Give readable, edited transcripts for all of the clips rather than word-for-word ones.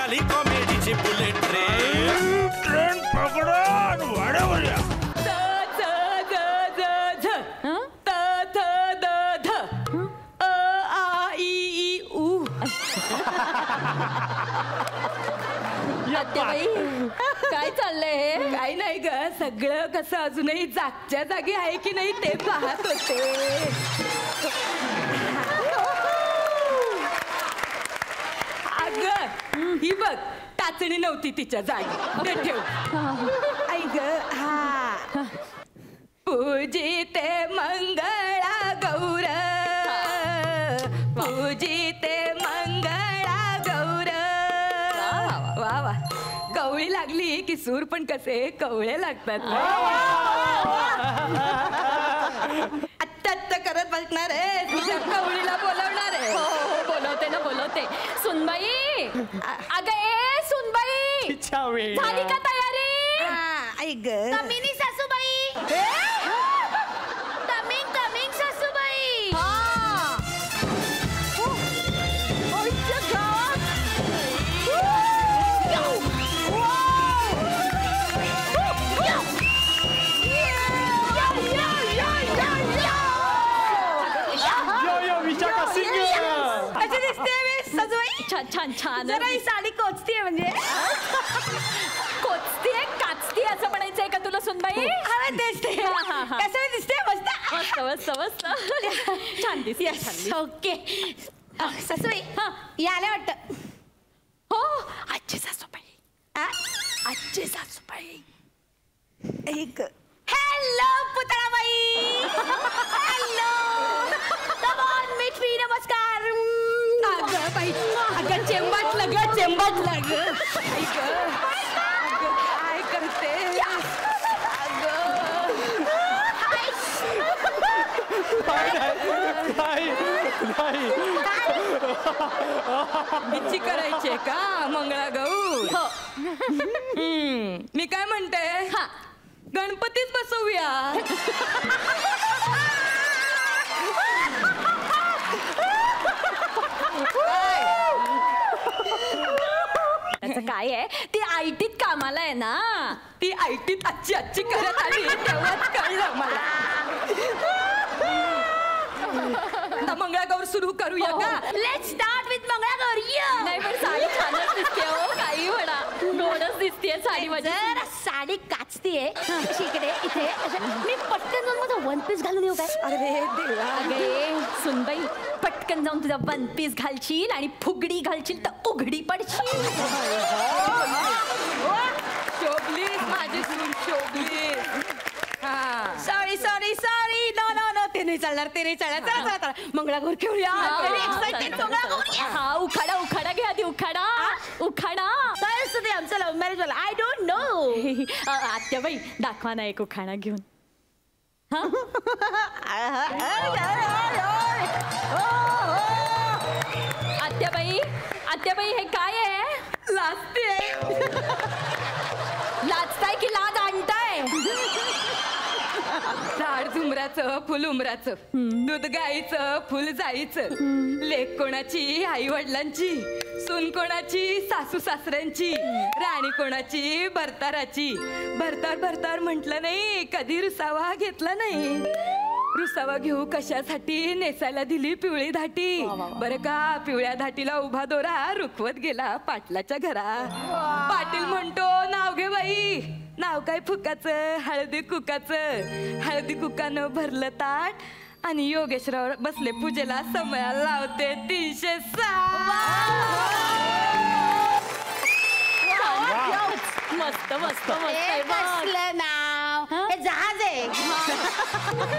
झाली कॉमेडीची bullet train. Train पकडा वाड्यावर या. काय चाललंय? काही नाही ग, सगळं कसं अजूनही जागच्या जागी आहे की नाही ते पाहत होते. अगं ही बघ, टाचणी नव्हती तिच्या जागी, ते ठेव. आई ग, हा पूजिते मंगळा गौर, पूजिते मंगळा गौर. वा वा, कवळी लागली की सूर पण कसे कवळे लागतात. आत्ता करत बसणार आहे, तुझ्या कवळीला बोलवणार आहे. हो बोलवते ना, बोलवते. सुनबाई, अगं ए सुनबाई, झाली का तयारी? ऐक कमिनी सासूबाई, कमिंग कमिंग सासूबाई. छान छान छान. जरा ही साडी कोचतीये, म्हणजे कोचतीये काचती असं म्हणायचंय का तुला सुनबाई? तेच ते. कसं दिसते? मस्त मस्त मस्त मस्त, छान दिसते. ओके सासूबाई, या आल्या वाटतं. हो आजची सासूबाई, आजची सासूबाई. एक hello Putalabai. Hello, come on meet me. नमस्कार. अगं बाई, अगं चेंबाटलं ग, चेंबाटलं ग. काय करते? बिच्ची करायची का मंगळागौर? मी काय म्हणते, गणपतीच बसवूया. त्याचं काय आहे, ती आयटीत कामाला आहे ना. ती आयटीत आजची आजची करत आली तेव्हाच कळलं मला. मंगळागौर सुरू करूया का? Let's start with Mangalagaur. नाही पण साडी छानच दिसते हो, काही म्हणा, गोडच दिसते साडी. माझी जरा साडी काचतीये इकडे इथे. मी पटकन जाऊन माझा वन पीस घालून येऊ काय? अरे देवा. अगे सुनबाई, पटकन जाऊन तुझा वन पीस घालशील आणि फुगडी घालशील तर उघडी पडशील. शोभलीस माझी सून, शोभलीस. Sorry sorry sorry, no no no, ते नाही चालणार, ते नाही चालणार. चला चला चला, मंगळागौर खेळूया. हा उखाडा उखाडा घ्या, आधी उखाडा उखाडा. काय असतं ते आमचं लव्ह मॅरेज वाला? I don't know. आत्याबाई दाखवा ना एक उखाणा घेऊन. आत्याबाई, आत्याबाई हे काय आहे? लाजते. लाजताय की लाज आणताय? झाड झुमराचं, फुल उमराचं, दूध गाईचं, फुल जाईचं, लेक कोणाची आई वडिलांची, सून कोणाची सासू सासऱ्यांची, राणी कोणाची भरताराची. भरतार भरतार म्हटलं नाही, कधी रुसावा घेतला नाही. रुसावा घेऊ कशासाठी, नेसायला दिली पिवळी धाटी. बरं का, पिवळ्या धाटीला उभा दोरा रुखवत गेला पाटलाच्या घरा. पाटील म्हणतो, नाव घे बाई. नाव काय फुकाचं, हळदी कुकाचं. हळदी कुकानं भरलं ताट आणि योगेश्वरावर बसले पूजेला. समयाला लावते 306. मस्त मस्त मस्त नाव. हे जहाज आहे.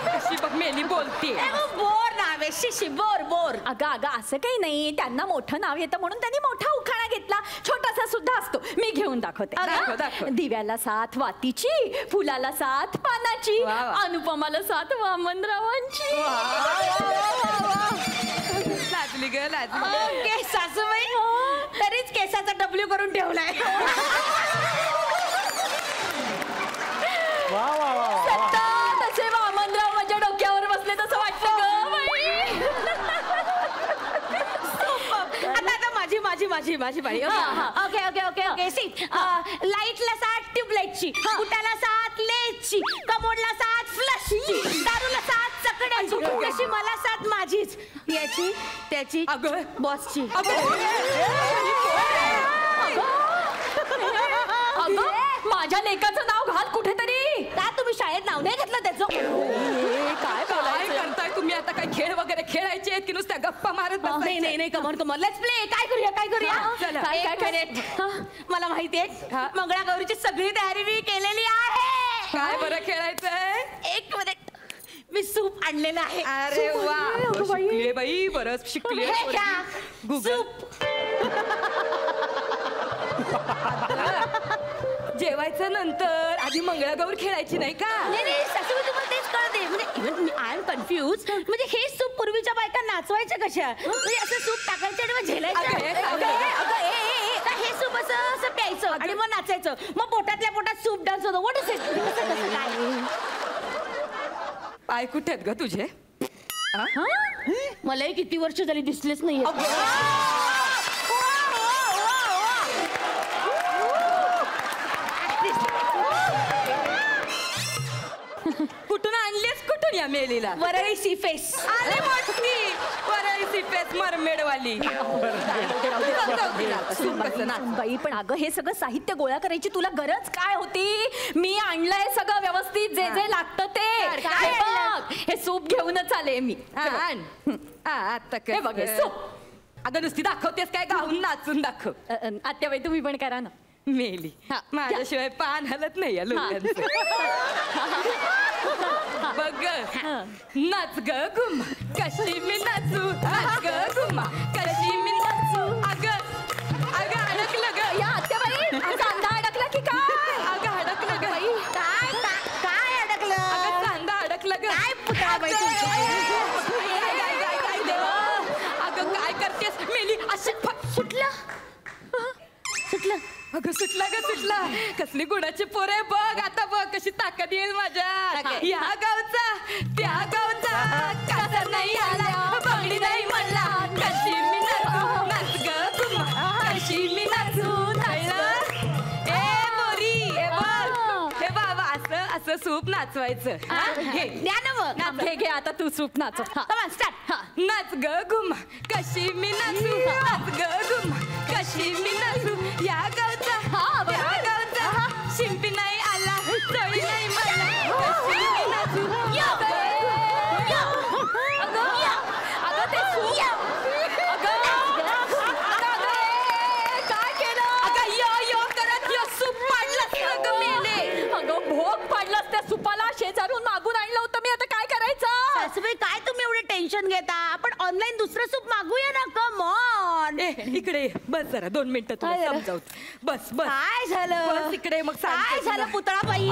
कशी बघ मेली बोलते. बोर नाव आहे, शिशी बोर बोर. अगं अगं असं काही नाही, त्यांना मोठं नाव येतं म्हणून त्यांनी मोठा उखाणा घेतला. छोटासा सुद्धा असतो, मी घेऊन दाखवते. दिव्याला साथ वातीची, फुलाला साथ पानाची, अनुपमाला साथ वामनरावांची. लाजली ग लाजली. ओके सासूबाई, तरीच केसाचा डब्ल्यू करून ठेवलाय. तसे वामनराव माझ्या डोक्यावर बसले तसं वाटतं ग. आता माझी माझी माझी पाळी. Okay okay okay okay see लाईटला 7 ट्यूबलाईटची, बुटाला 7 लेसची, कमोडला 7 फ्लशची, दारूला 7 चकड्याची, तशी मला 7 माझीच, याची त्याची अगं बॉसची. माझ्या लेकाचं नाव घाल कुठेतरी. का तुम्ही शाळेत नाव नाही घेतलं त्याचं? काय काय करताय तुम्ही आता? काय खेळ वगैरे खेळायचे आहेत की नुसत्या गप्पा मारत नाही कमर लेट्स प्ले. काय करूया चला. मला माहितीये मंगळागौरीची सगळी तयारी मी केलेली आहे. काय बरं खेळायचंय? 1 मिनिट, मी सूप आणलेलं आहे. अरे वा, शिकले बाई, बरंच शिकले. सूप जेवायचं नंतर, आधी मंगळागौर खेळायची नाही का? नाही सासूबाई, तुम्हाला तेच कळते. म्हणजे इव्हन आय एम कन्फ्युज. म्हणजे हे सूप पूर्वीच्या बायका नाचवायच्या कशा? म्हणजे असं सूप टाकायचं आणि मग झेलायचं. हे सूप असं प्यायचं आणि मग नाचायचं, मग पोटातल्या पोटात सूप डान्स होतो. What is it? काय पाय कुठे आहेत ग तुझे? मलाही किती वर्ष झाली दिसलेच नाही. कुठून आणलीस? कुठून या मेलीला? Worli C face. आले मोठी वरळी सी फेस मरमेडवाली. बाई पण अगं हे सगळं साहित्य गोळा करायची तुला गरज काय होती? मी आणलंय सगळं व्यवस्थित, जे जे लागतं ते. काय बघ, हे सूप घेऊनच आले मी. आता हे बघ हे सूप. अगं नुसती दाखवतेस काय? गाऊन नाचून दाखव. आत्याबाई तुम्ही पण करा ना. मेली माझ्याशिवाय पान हलत नाही या लोकांचं. बघ नाच ग गुम्मा, कशी मी नाचू, नाच ग गुम्मा, कशी मी नाचू. अगं अडकलं ग या आत्याबाई. कांदा अडकला की काय? अगं अडकलं ग बाई. काय अडकलं? अगं कांदा अडकलं ग. काय पुतळा बाई अगं काय करतेस? मेली अशी सुटला. अगं सुटला ग सुटला. कसली गुणाची पोरे बघ. आता बघ कशी ताकद येईल माझ्या. या गावचा त्या गावचा कसा नाही आला, बंगडी नाही म्हणला, कशी मी नाचू, नाच ग गुम्मा, कशी मी नाचू. ए मोरी, ए बघ, हे बाबा असं असं सूप नाचवायचं. घे द्या ना मग. घे आता तू सूप नाचव. स्टार्ट. नाच ग गुम्मा, कशी मी नाचू, नाच ग गुम्मा, कशी मी नाचू. या गावचा त्या गावचा शिंपी नाही आला, चळी नाही मला, कशी मी नाचू. अगं ते सूप. काय केलं? अगं यो करत यो सूप पाडलंस अगं मेले. अगं भोग पाडलास त्या सुपाला. शेजारून मागून आणलं होतं मी. आता काय करायचं? सासूबाई काय तुम्ही एवढे टेन्शन घेता? आपण ऑनलाईन दुसरं सूप मागूया ना. Come on. इकडे बस जरा 2 मिनिटं तुला समजावत. बस बस. काय झालं? बस इकडे मग काय झालं पुतळा बाई?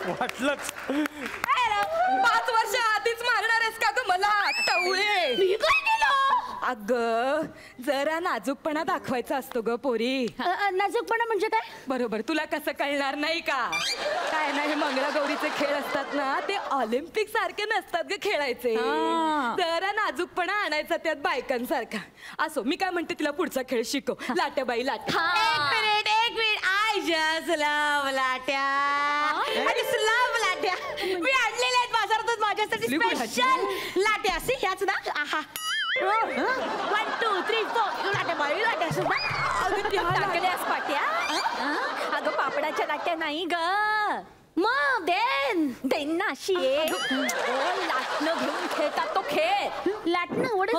वाटलंच. 5 वर्ष आधीच मारणार आहेस का ग मला? टवळे. मी काय केलं? अगं जरा नाजूकपणा दाखवायचा असतो ग पोरी. नाजूकपणा म्हणजे काय? बरोबर, तुला कसं कळणार नाही का? काय ना हे मंगळागौरीचे खेळ असतात ना, ते ऑलिम्पिक सारखे नसतात ग खेळायचे. जरा नाजूकपणा आणायचा त्यात बायकांसारखा. असो, मी काय म्हणते तिला पुढचा खेळ शिकव. लाट्याबाई लाट्या. एक मिनिट. आय जस्ट लव्ह लाट्या. लाट्या मी आणलेल्या आहेत बाजारातून माझ्यासाठी स्पेशल लाट्या. असे ह्याच ना. आहा 1 2 3 4 लाट्या बाई लाट्या सुद्धा. टाकल्यास पाट्या. अगं पापडाच्या लाट्या नाही ग. मग देन ना अशी लाटणं घेऊन खेळतात तो खेळ. लाटणं वड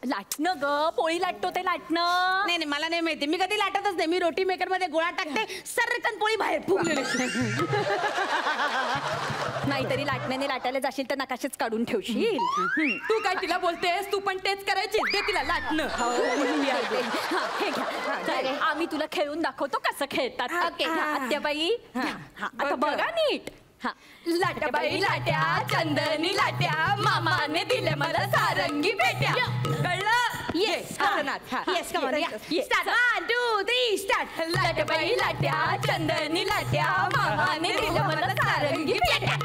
लाटणं ग. पोळी लाटतो ते लाटणं. नाही मला नाही माहिती. मी कधी लाटतच नाही. मी रोटी मेकर मध्ये गोळा टाकते, सरकन पोळी बाहेर फुगलेली. नाहीतरी लाटण्याने लाटायला जाशील तर नकाशेच काढून ठेवशील. तू काय तिला बोलतेस? तू पण तेच करायची. दे तिला लाटणं. हे घ्या. आम्ही तुला खेळून दाखवतो कसं खेळतात. ओके आत्याबाई. आता बघा नीट. लाट्याबाई लाट्या, चंदनी लाट्या, मामाने दिले मला सारंगी पेट्या. कळलं? Yes come on. Start 1 2 3 start. लाट्याबाई लाट्या, चंदनी लाट्या, मामाने दिले मला सारंगी पेट्या.